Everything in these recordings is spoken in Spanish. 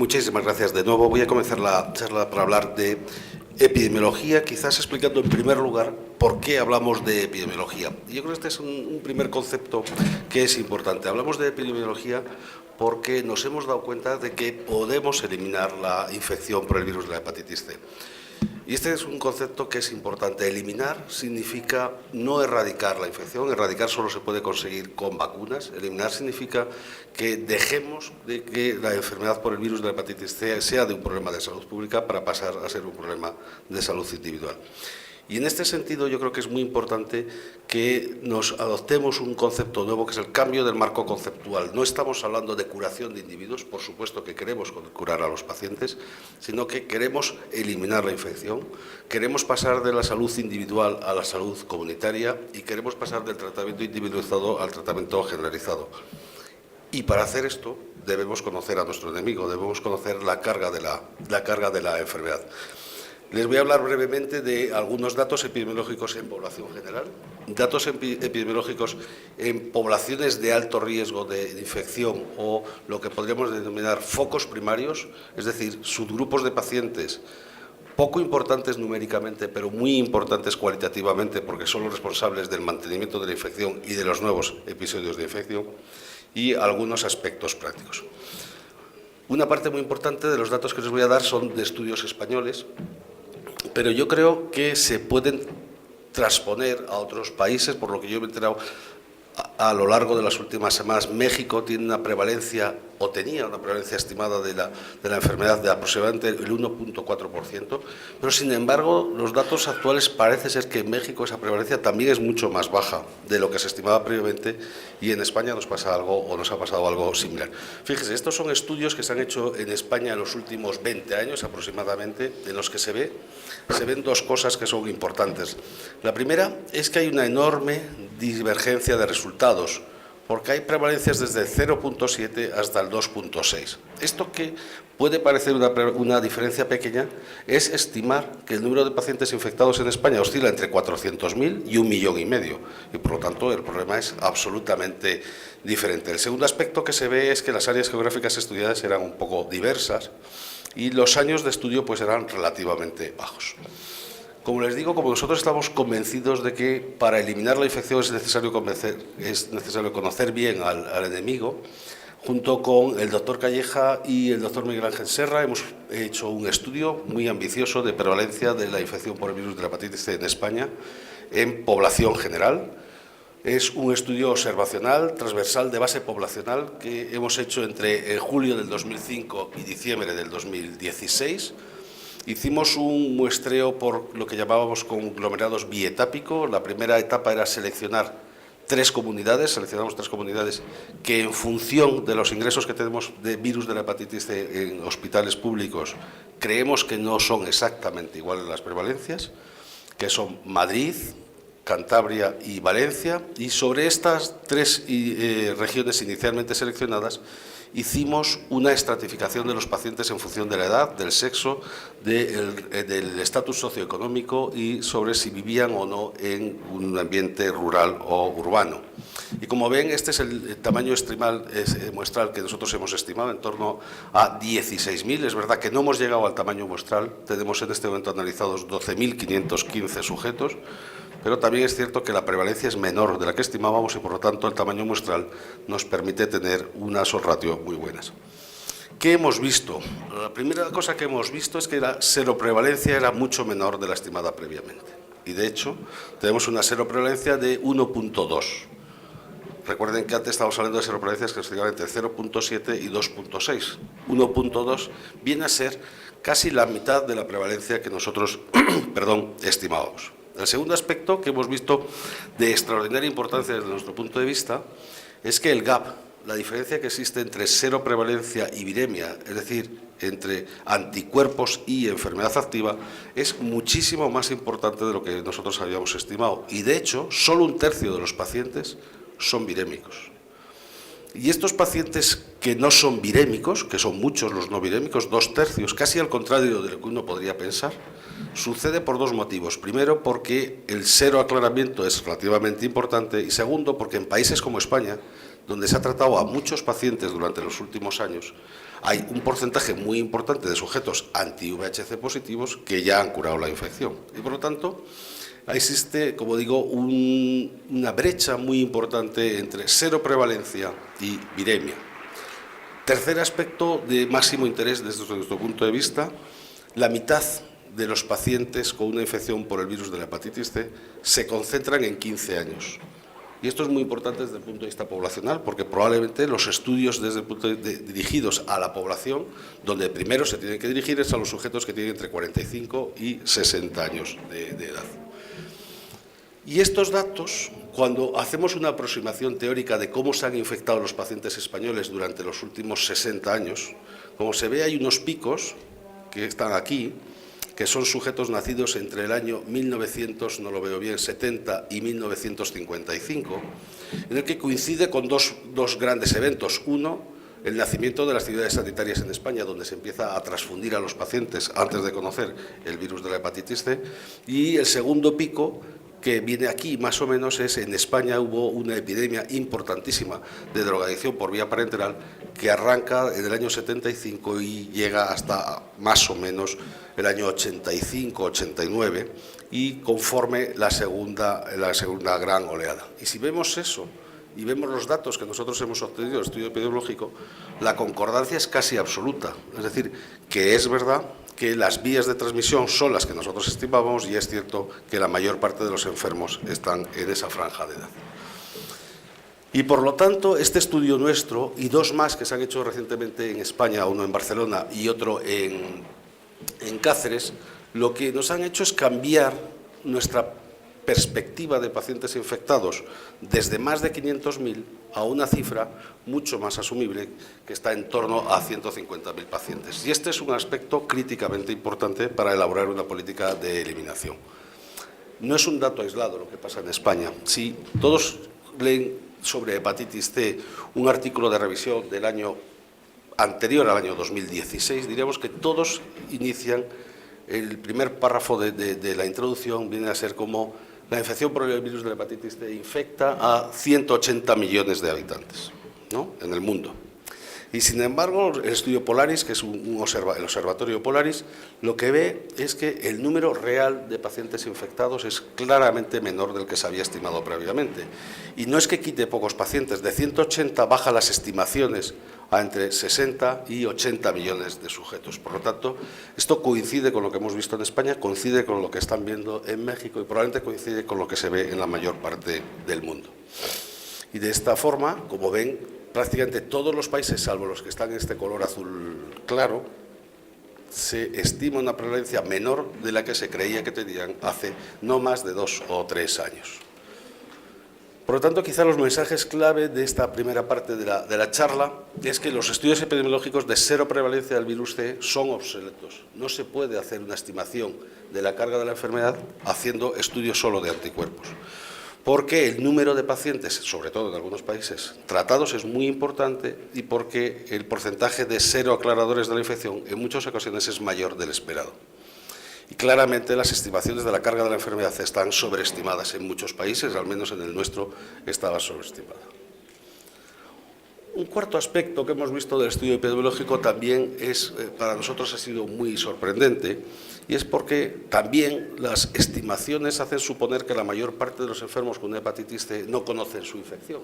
Muchísimas gracias de nuevo. Voy a comenzar la charla para hablar de epidemiología, quizás explicando en primer lugar por qué hablamos de epidemiología. Yo creo que este es un primer concepto que es importante. Hablamos de epidemiología porque nos hemos dado cuenta de que podemos eliminar la infección por el virus de la hepatitis C. Y este es un concepto que es importante. Eliminar significa no erradicar la infección. Erradicar solo se puede conseguir con vacunas. Eliminar significa que dejemos de que la enfermedad por el virus de la hepatitis C sea de un problema de salud pública para pasar a ser un problema de salud individual. Y en este sentido yo creo que es muy importante que nos adoptemos un concepto nuevo, que es el cambio del marco conceptual. No estamos hablando de curación de individuos, por supuesto que queremos curar a los pacientes, sino que queremos eliminar la infección, queremos pasar de la salud individual a la salud comunitaria y queremos pasar del tratamiento individualizado al tratamiento generalizado. Y para hacer esto debemos conocer a nuestro enemigo, debemos conocer la carga de la enfermedad. Les voy a hablar brevemente de algunos datos epidemiológicos en población general, datos epidemiológicos en poblaciones de alto riesgo de infección o lo que podríamos denominar focos primarios, es decir, subgrupos de pacientes poco importantes numéricamente, pero muy importantes cualitativamente porque son los responsables del mantenimiento de la infección y de los nuevos episodios de infección, y algunos aspectos prácticos. Una parte muy importante de los datos que les voy a dar son de estudios españoles, pero yo creo que se pueden transponer a otros países, por lo que yo me he enterado a lo largo de las últimas semanas. México tiene una prevalencia, o tenía una prevalencia estimada de la enfermedad de aproximadamente el 1,4%, pero sin embargo los datos actuales parece ser que en México esa prevalencia también es mucho más baja de lo que se estimaba previamente, y en España nos pasa algo, o nos ha pasado algo similar. Fíjese, estos son estudios que se han hecho en España en los últimos 20 años aproximadamente, en los que se ven dos cosas que son importantes. La primera es que hay una enorme divergencia de resultados, porque hay prevalencias desde el 0,7 hasta el 2,6. Esto, que puede parecer una diferencia pequeña, es estimar que el número de pacientes infectados en España oscila entre 400.000 y 1,5 millones, y por lo tanto el problema es absolutamente diferente. El segundo aspecto que se ve es que las áreas geográficas estudiadas eran un poco diversas y los años de estudio pues eran relativamente bajos. Como les digo, como nosotros estamos convencidos de que para eliminar la infección es necesario conocer bien al enemigo, junto con el doctor Calleja y el doctor Miguel Ángel Serra hemos hecho un estudio muy ambicioso de prevalencia de la infección por el virus de la hepatitis C en España en población general. Es un estudio observacional, transversal, de base poblacional, que hemos hecho entre julio del 2005 y diciembre del 2016. Hicimos un muestreo por lo que llamábamos conglomerados bietápico. La primera etapa era seleccionamos tres comunidades que, en función de los ingresos que tenemos de virus de la hepatitis C en hospitales públicos, creemos que no son exactamente iguales las prevalencias, que son Madrid, Cantabria y Valencia, y sobre estas tres regiones inicialmente seleccionadas hicimos una estratificación de los pacientes en función de la edad, del sexo, del estatus socioeconómico y sobre si vivían o no en un ambiente rural o urbano. Y como ven, este es el tamaño muestral que nosotros hemos estimado, en torno a 16.000. Es verdad que no hemos llegado al tamaño muestral, tenemos en este momento analizados 12.515 sujetos, pero también es cierto que la prevalencia es menor de la que estimábamos y, por lo tanto, el tamaño muestral nos permite tener unas ratio muy buenas. ¿Qué hemos visto? La primera cosa que hemos visto es que la seroprevalencia era mucho menor de la estimada previamente. Y, de hecho, tenemos una seroprevalencia de 1,2. Recuerden que antes estábamos hablando de seroprevalencias que oscilaban entre 0,7 y 2,6. 1,2 viene a ser casi la mitad de la prevalencia que nosotros estimábamos. El segundo aspecto que hemos visto de extraordinaria importancia desde nuestro punto de vista es que el gap, la diferencia que existe entre seroprevalencia y viremia, es decir, entre anticuerpos y enfermedad activa, es muchísimo más importante de lo que nosotros habíamos estimado. Y, de hecho, solo 1/3 de los pacientes son virémicos. Y estos pacientes que no son virémicos, que son muchos los no virémicos, 2/3, casi al contrario de lo que uno podría pensar, sucede por dos motivos. Primero, porque el seroaclaramiento es relativamente importante, y segundo, porque en países como España, donde se ha tratado a muchos pacientes durante los últimos años, hay un porcentaje muy importante de sujetos anti-VHC positivos que ya han curado la infección. Y por lo tanto, existe, como digo, una brecha muy importante entre seroprevalencia y viremia. Tercer aspecto de máximo interés desde nuestro punto de vista, la mitad de los pacientes con una infección por el virus de la hepatitis C se concentran en 15 años. Y esto es muy importante desde el punto de vista poblacional, porque probablemente los estudios dirigidos a la población, donde primero se tienen que dirigir es a los sujetos que tienen entre 45 y 60 años de edad. Y estos datos, cuando hacemos una aproximación teórica de cómo se han infectado los pacientes españoles durante los últimos 60 años, como se ve hay unos picos que están aquí, que son sujetos nacidos entre el año 1900, no lo veo bien, 70 y 1955, en el que coincide con dos grandes eventos. Uno, el nacimiento de las ciudades sanitarias en España, donde se empieza a transfundir a los pacientes antes de conocer el virus de la hepatitis C, y el segundo pico, que viene aquí más o menos, es en España hubo una epidemia importantísima de drogadicción por vía parenteral que arranca en el año 75 y llega hasta más o menos el año 85-89 y conforme la segunda gran oleada. Y si vemos eso y vemos los datos que nosotros hemos obtenido del estudio epidemiológico, la concordancia es casi absoluta. Es decir, que es verdad que las vías de transmisión son las que nosotros estimábamos y es cierto que la mayor parte de los enfermos están en esa franja de edad. Y por lo tanto, este estudio nuestro y dos más que se han hecho recientemente en España, uno en Barcelona y otro en Cáceres, lo que nos han hecho es cambiar nuestra perspectiva de pacientes infectados desde más de 500.000 a una cifra mucho más asumible que está en torno a 150.000 pacientes. Y este es un aspecto críticamente importante para elaborar una política de eliminación. No es un dato aislado lo que pasa en España. Si todos leen sobre hepatitis C un artículo de revisión del año anterior al año 2016, diríamos que todos inician, el primer párrafo de la introducción viene a ser como la infección por el virus de la hepatitis C infecta a 180 millones de habitantes, ¿no?, en el mundo. Y sin embargo, el estudio Polaris, que es el observatorio Polaris, lo que ve es que el número real de pacientes infectados es claramente menor del que se había estimado previamente. Y no es que quite pocos pacientes, de 180 baja las estimaciones a entre 60 y 80 millones de sujetos. Por lo tanto, esto coincide con lo que hemos visto en España, coincide con lo que están viendo en México y probablemente coincide con lo que se ve en la mayor parte del mundo. Y de esta forma, como ven, prácticamente todos los países, salvo los que están en este color azul claro, se estima una prevalencia menor de la que se creía que tenían hace no más de 2 o 3 años. Por lo tanto, quizá los mensajes clave de esta primera parte de la charla es que los estudios epidemiológicos de cero prevalencia del virus C son obsoletos. No se puede hacer una estimación de la carga de la enfermedad haciendo estudios solo de anticuerpos, porque el número de pacientes, sobre todo en algunos países, tratados es muy importante y porque el porcentaje de cero aclaradores de la infección en muchas ocasiones es mayor del esperado. Y claramente las estimaciones de la carga de la enfermedad están sobreestimadas en muchos países, al menos en el nuestro estaba sobreestimada. Un cuarto aspecto que hemos visto del estudio epidemiológico también para nosotros ha sido muy sorprendente, y es porque también las estimaciones hacen suponer que la mayor parte de los enfermos con hepatitis C no conocen su infección.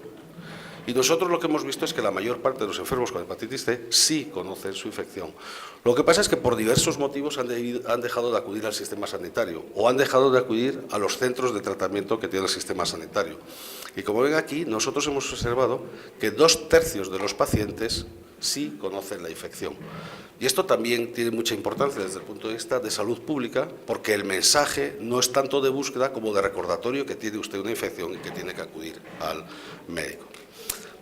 Y nosotros lo que hemos visto es que la mayor parte de los enfermos con hepatitis C sí conocen su infección. Lo que pasa es que por diversos motivos han dejado de acudir al sistema sanitario o han dejado de acudir a los centros de tratamiento que tiene el sistema sanitario. Y como ven aquí, nosotros hemos observado que 2/3 de los pacientes sí conocen la infección. Y esto también tiene mucha importancia desde el punto de vista de salud pública, porque el mensaje no es tanto de búsqueda como de recordatorio que tiene usted una infección y que tiene que acudir al médico.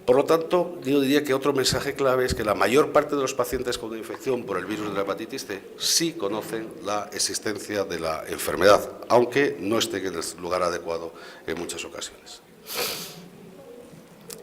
Por lo tanto, yo diría que otro mensaje clave es que la mayor parte de los pacientes con una infección por el virus de la hepatitis C sí conocen la existencia de la enfermedad, aunque no estén en el lugar adecuado en muchas ocasiones.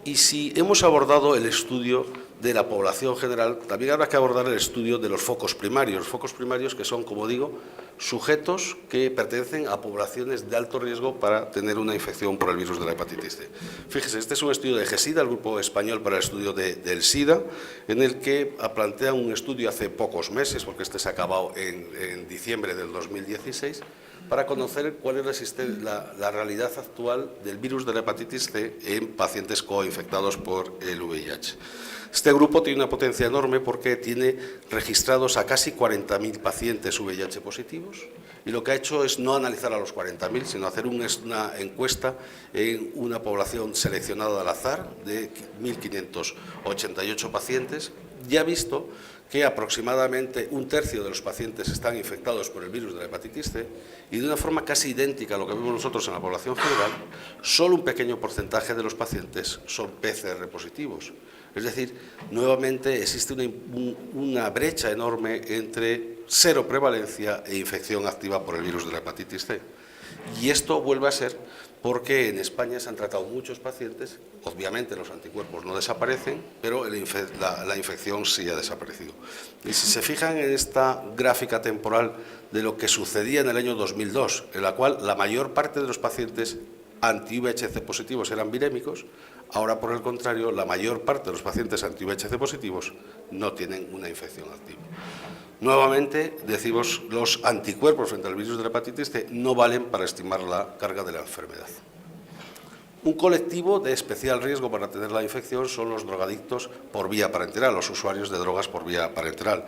Y si hemos abordado el estudio de la población general, también habrá que abordar el estudio de los focos primarios. Los focos primarios que son, como digo, sujetos que pertenecen a poblaciones de alto riesgo para tener una infección por el virus de la hepatitis C. Fíjese, este es un estudio de GESIDA, el Grupo Español para el Estudio del SIDA, en el que plantean un estudio hace pocos meses, porque este se ha acabado en diciembre del 2016, para conocer cuál es la realidad actual del virus de la hepatitis C en pacientes coinfectados por el VIH. Este grupo tiene una potencia enorme porque tiene registrados a casi 40.000 pacientes VIH positivos y lo que ha hecho es no analizar a los 40.000, sino hacer una encuesta en una población seleccionada al azar de 1.588 pacientes y ha visto que aproximadamente un tercio de los pacientes están infectados por el virus de la hepatitis C y de una forma casi idéntica a lo que vemos nosotros en la población general, solo un pequeño porcentaje de los pacientes son PCR positivos. Es decir, nuevamente existe una brecha enorme entre cero prevalencia e infección activa por el virus de la hepatitis C. Y esto vuelve a ser porque en España se han tratado muchos pacientes, obviamente los anticuerpos no desaparecen, pero la infección sí ha desaparecido. Y si se fijan en esta gráfica temporal de lo que sucedía en el año 2002, en la cual la mayor parte de los pacientes anti-VHC positivos eran virémicos, ahora por el contrario, la mayor parte de los pacientes anti-VHC positivos no tienen una infección activa. Nuevamente, decimos, los anticuerpos frente al virus de la hepatitis C no valen para estimar la carga de la enfermedad. Un colectivo de especial riesgo para tener la infección son los drogadictos por vía parenteral, los usuarios de drogas por vía parenteral.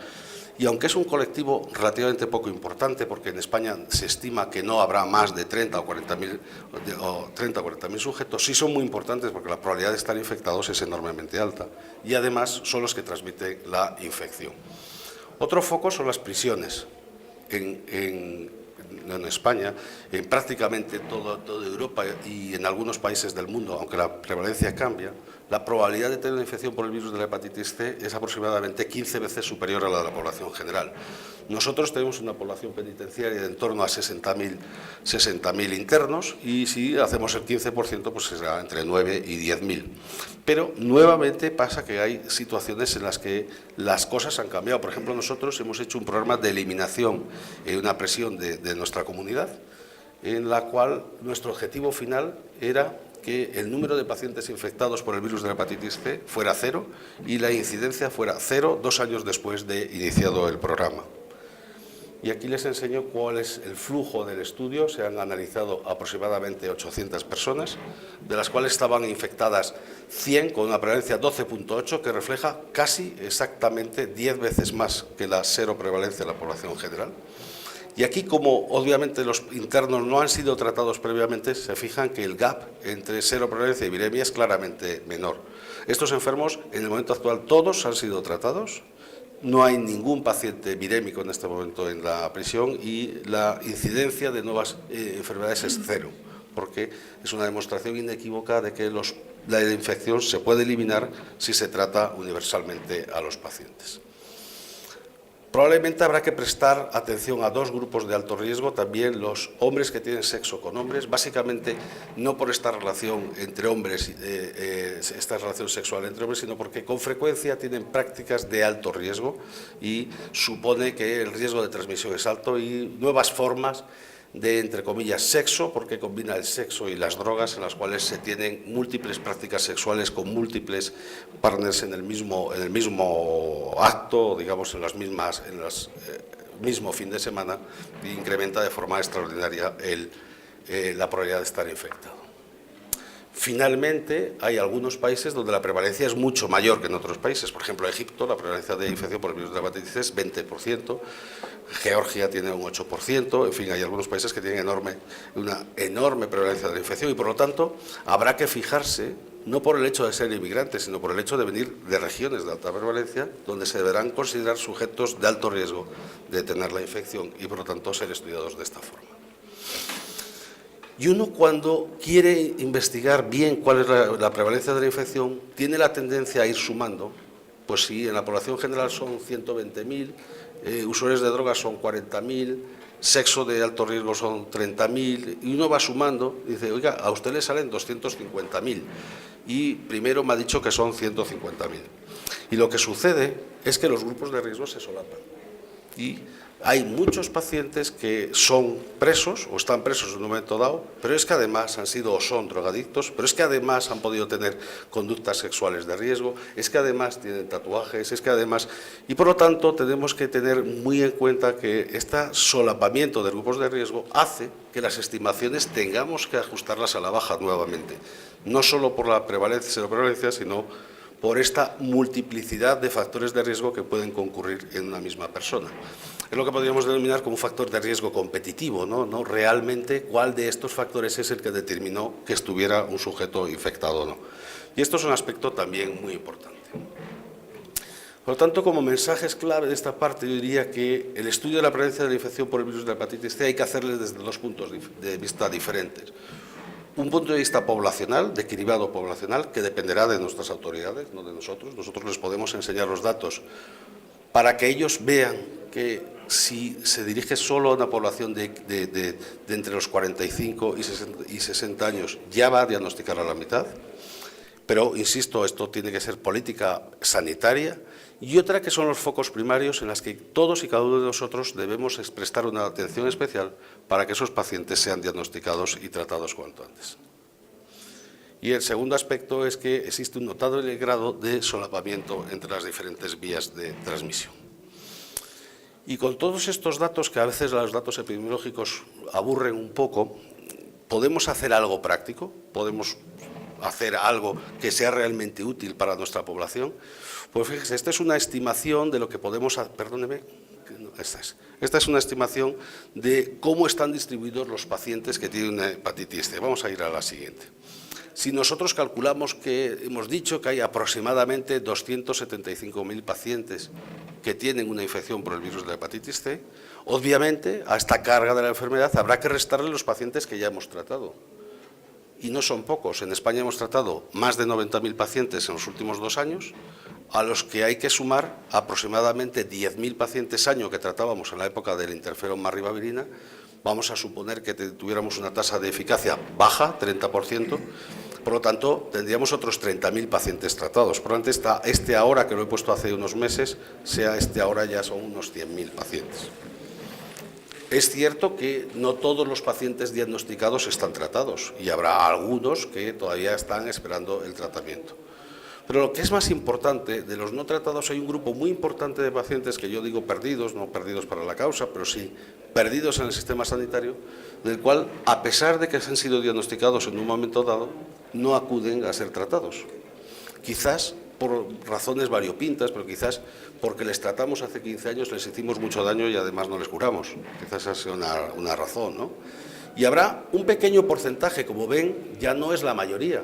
Y aunque es un colectivo relativamente poco importante, porque en España se estima que no habrá más de 30 o 40.000 sujetos, sí son muy importantes porque la probabilidad de estar infectados es enormemente alta y además son los que transmiten la infección. Otro foco son las prisiones. En España, en prácticamente toda Europa y en algunos países del mundo, aunque la prevalencia cambia, la probabilidad de tener una infección por el virus de la hepatitis C es aproximadamente 15 veces superior a la de la población general. Nosotros tenemos una población penitenciaria de en torno a 60.000 internos y si hacemos el 15%, pues será entre 9 y 10.000. Pero nuevamente pasa que hay situaciones en las que las cosas han cambiado. Por ejemplo, nosotros hemos hecho un programa de eliminación en una prisión de nuestra comunidad, en la cual nuestro objetivo final era que el número de pacientes infectados por el virus de la hepatitis C fuera cero y la incidencia fuera cero 2 años después de iniciado el programa. Y aquí les enseño cuál es el flujo del estudio. Se han analizado aproximadamente 800 personas, de las cuales estaban infectadas 100 con una prevalencia 12.8, que refleja casi exactamente 10 veces más que la cero prevalencia de la población general. Y aquí, como obviamente los internos no han sido tratados previamente, se fijan que el gap entre cero prevalencia y viremia es claramente menor. Estos enfermos, en el momento actual, todos han sido tratados. No hay ningún paciente virémico en este momento en la prisión y la incidencia de nuevas enfermedades es cero, porque es una demostración inequívoca de que la infección se puede eliminar si se trata universalmente a los pacientes. Probablemente habrá que prestar atención a dos grupos de alto riesgo, también los hombres que tienen sexo con hombres, básicamente no por esta relación entre hombres, esta relación sexual entre hombres, sino porque con frecuencia tienen prácticas de alto riesgo y supone que el riesgo de transmisión es alto y nuevas formas de, entre comillas, sexo, porque combina el sexo y las drogas, en las cuales se tienen múltiples prácticas sexuales con múltiples partners en el mismo acto, digamos, en el mismo fin de semana, e incrementa de forma extraordinaria la probabilidad de estar infectado. Finalmente, hay algunos países donde la prevalencia es mucho mayor que en otros países. Por ejemplo, Egipto, la prevalencia de infección por el virus de la hepatitis C es 20%, Georgia tiene un 8%, en fin, hay algunos países que tienen una enorme prevalencia de la infección y, por lo tanto, habrá que fijarse, no por el hecho de ser inmigrantes, sino por el hecho de venir de regiones de alta prevalencia, donde se deberán considerar sujetos de alto riesgo de tener la infección y, por lo tanto, ser estudiados de esta forma. Y uno, cuando quiere investigar bien cuál es la prevalencia de la infección, tiene la tendencia a ir sumando. Pues si en la población general son 120.000, usuarios de drogas son 40.000, sexo de alto riesgo son 30.000, y uno va sumando y dice, oiga, a usted le salen 250.000, y primero me ha dicho que son 150.000. Y lo que sucede es que los grupos de riesgo se solapan. Y Hay muchos pacientes que son presos o están presos en un momento dado, pero es que además han sido o son drogadictos, pero es que además han podido tener conductas sexuales de riesgo, es que además tienen tatuajes, es que además... Y por lo tanto tenemos que tener muy en cuenta que este solapamiento de grupos de riesgo hace que las estimaciones tengamos que ajustarlas a la baja nuevamente, no solo por la prevalencia y seroprevalencia, sino por esta multiplicidad de factores de riesgo que pueden concurrir en una misma persona. Es lo que podríamos denominar como un factor de riesgo competitivo, ¿no? Realmente cuál de estos factores es el que determinó que estuviera un sujeto infectado o no. Y esto es un aspecto también muy importante. Por lo tanto, como mensajes clave de esta parte, yo diría que el estudio de la prevalencia de la infección por el virus de la hepatitis C hay que hacerle desde dos puntos de vista diferentes. Un punto de vista poblacional, de cribado poblacional, que dependerá de nuestras autoridades, no de nosotros. Nosotros les podemos enseñar los datos para que ellos vean que si se dirige solo a una población de entre los 45 y 60 años, ya va a diagnosticar a la mitad. Pero, insisto, esto tiene que ser política sanitaria. Y otra que son los focos primarios en las que todos y cada uno de nosotros debemos prestar una atención especial para que esos pacientes sean diagnosticados y tratados cuanto antes. Y el segundo aspecto es que existe un notable grado de solapamiento entre las diferentes vías de transmisión. Y con todos estos datos, que a veces los datos epidemiológicos aburren un poco, ¿podemos hacer algo práctico? ¿Podemos hacer algo que sea realmente útil para nuestra población? Pues fíjese, esta es una estimación de lo que podemos hacer. Perdóneme, esta es una estimación de cómo están distribuidos los pacientes que tienen una hepatitis C. Vamos a ir a la siguiente. Si nosotros calculamos que hemos dicho que hay aproximadamente 275.000 pacientes que tienen una infección por el virus de la hepatitis C, obviamente a esta carga de la enfermedad habrá que restarle los pacientes que ya hemos tratado. Y no son pocos. En España hemos tratado más de 90.000 pacientes en los últimos 2 años, a los que hay que sumar aproximadamente 10.000 pacientes año que tratábamos en la época del interferón marribavirina. Vamos a suponer que tuviéramos una tasa de eficacia baja, 30%, por lo tanto tendríamos otros 30.000 pacientes tratados. Por lo tanto, este ahora, que lo he puesto hace unos meses, ahora ya son unos 100.000 pacientes. Es cierto que no todos los pacientes diagnosticados están tratados y habrá algunos que todavía están esperando el tratamiento. Pero lo que es más importante, de los no tratados hay un grupo muy importante de pacientes que yo digo perdidos, no perdidos para la causa, pero sí perdidos en el sistema sanitario, del cual, a pesar de que han sido diagnosticados en un momento dado, no acuden a ser tratados. Quizás por razones variopintas, pero quizás porque les tratamos hace 15 años, les hicimos mucho daño y además no les curamos. Quizás esa sea una razón, ¿no? Y habrá un pequeño porcentaje, como ven, ya no es la mayoría,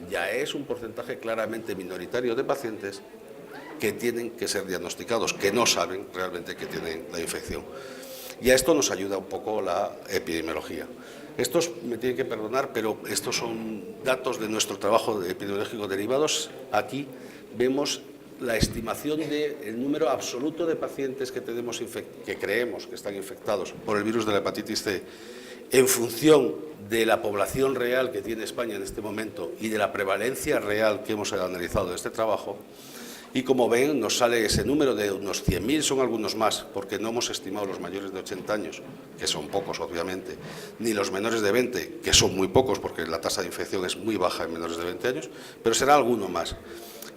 ya es un porcentaje claramente minoritario de pacientes que tienen que ser diagnosticados, que no saben realmente que tienen la infección. Y a esto nos ayuda un poco la epidemiología. Estos me tienen que perdonar, pero estos son datos de nuestro trabajo epidemiológico derivados. Aquí vemos la estimación del número absoluto de pacientes que creemos que están infectados por el virus de la hepatitis C en función de la población real que tiene España en este momento y de la prevalencia real que hemos analizado de este trabajo. Y como ven, nos sale ese número de unos 100.000, son algunos más, porque no hemos estimado los mayores de 80 años, que son pocos obviamente, ni los menores de 20, que son muy pocos, porque la tasa de infección es muy baja en menores de 20 años, pero será alguno más.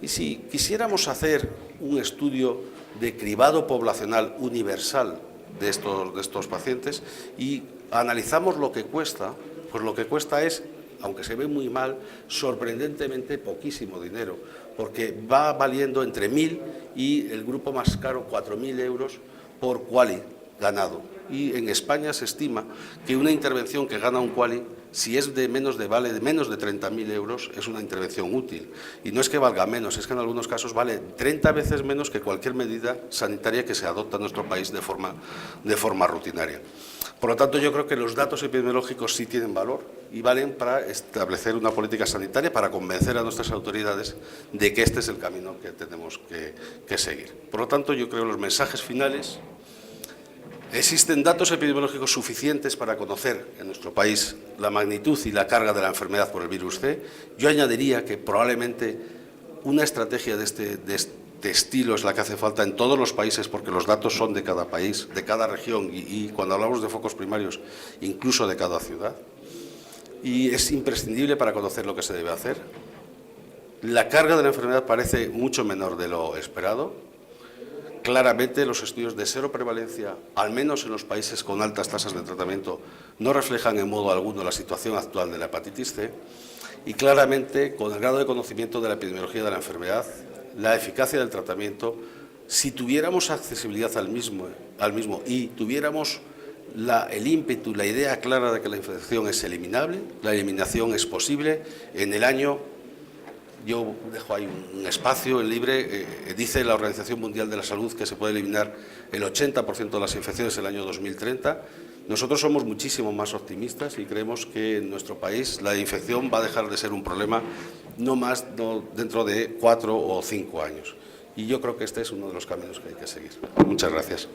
Y si quisiéramos hacer un estudio de cribado poblacional universal de estos pacientes y analizamos lo que cuesta, pues lo que cuesta es, aunque se ve muy mal, sorprendentemente poquísimo dinero, porque va valiendo entre 1.000 y el grupo más caro 4.000 euros por quali ganado. Y en España se estima que una intervención que gana un quali, si es vale de menos de 30.000 euros, es una intervención útil. Y no es que valga menos, es que en algunos casos vale 30 veces menos que cualquier medida sanitaria que se adopta en nuestro país de forma rutinaria. Por lo tanto, yo creo que los datos epidemiológicos sí tienen valor y valen para establecer una política sanitaria, para convencer a nuestras autoridades de que este es el camino que tenemos que seguir. Por lo tanto, yo creo que los mensajes finales: existen datos epidemiológicos suficientes para conocer en nuestro país la magnitud y la carga de la enfermedad por el virus C. Yo añadiría que probablemente una estrategia de de estilo es la que hace falta en todos los países, porque los datos son de cada país, de cada región y cuando hablamos de focos primarios, incluso de cada ciudad. Y es imprescindible para conocer lo que se debe hacer. La carga de la enfermedad parece mucho menor de lo esperado. Claramente los estudios de cero prevalencia, al menos en los países con altas tasas de tratamiento, no reflejan en modo alguno la situación actual de la hepatitis C. Y claramente, con el grado de conocimiento de la epidemiología de la enfermedad, la eficacia del tratamiento, si tuviéramos accesibilidad al mismo y tuviéramos el ímpetu, la idea clara de que la infección es eliminable, la eliminación es posible, en el año, yo dejo ahí un espacio libre, dice la Organización Mundial de la Salud que se puede eliminar el 80% de las infecciones en el año 2030. Nosotros somos muchísimo más optimistas y creemos que en nuestro país la infección va a dejar de ser un problema no dentro de 4 o 5 años. Y yo creo que este es uno de los caminos que hay que seguir. Muchas gracias.